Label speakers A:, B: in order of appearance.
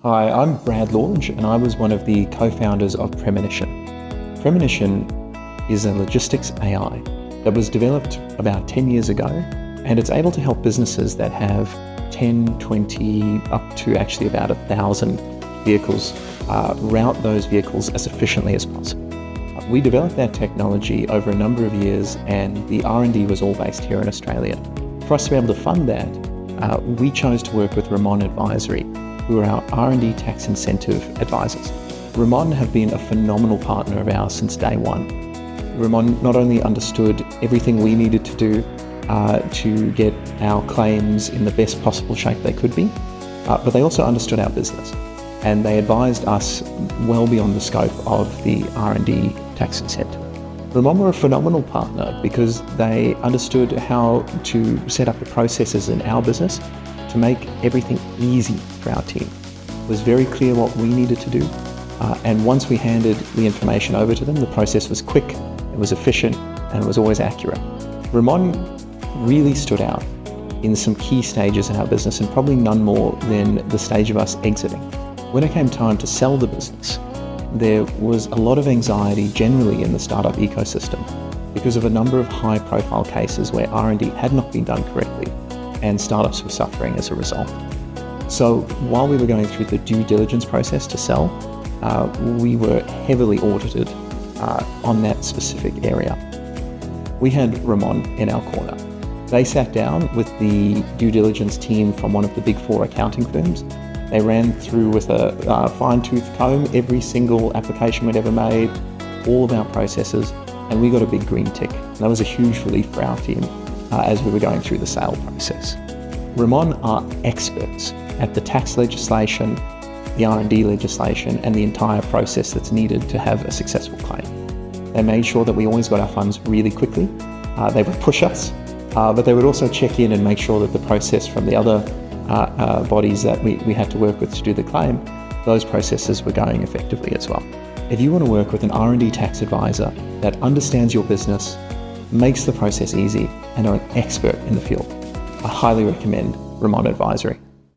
A: Hi, I'm Brad Lorge, and I was one of the co-founders of Premonition. Premonition is a logistics AI that was developed about 10 years ago, and it's able to help businesses that have 10, 20, up to actually about 1,000 vehicles, route those vehicles as efficiently as possible. We developed that technology over a number of years, and the R&D was all based here in Australia. For us to be able to fund that, we chose to work with Rimon Advisory, who are our R&D tax incentive advisors. Rimon have been a phenomenal partner of ours since day one. Rimon not only understood everything we needed to do to get our claims in the best possible shape they could be, but they also understood our business. And they advised us well beyond the scope of the R&D tax incentive. Rimon were a phenomenal partner because they understood how to set up the processes in our business to make everything easy for our team. It was very clear what we needed to do, and once we handed the information over to them, the process was quick, it was efficient, and it was always accurate. Rimon really stood out in some key stages in our business, and probably none more than the stage of us exiting. When it came time to sell the business, there was a lot of anxiety generally in the startup ecosystem because of a number of high-profile cases where R&D had not been done correctly, and startups were suffering as a result. So while we were going through the due diligence process to sell, we were heavily audited on that specific area. We had Rimon in our corner. They sat down with the due diligence team from one of the big 4 accounting firms. They ran through with a fine-tooth comb every single application we'd ever made, all of our processes, and we got a big green tick. And that was a huge relief for our team as we were going through the sale process. Rimon are experts at the tax legislation, the R&D legislation, and the entire process that's needed to have a successful claim. They made sure that we always got our funds really quickly. They would push us, but they would also check in and make sure that the process from the other bodies that we had to work with to do the claim, those processes were going effectively as well. If you want to work with an R&D tax advisor that understands your business, makes the process easy, and are an expert in the field, I highly recommend Rimon Advisory.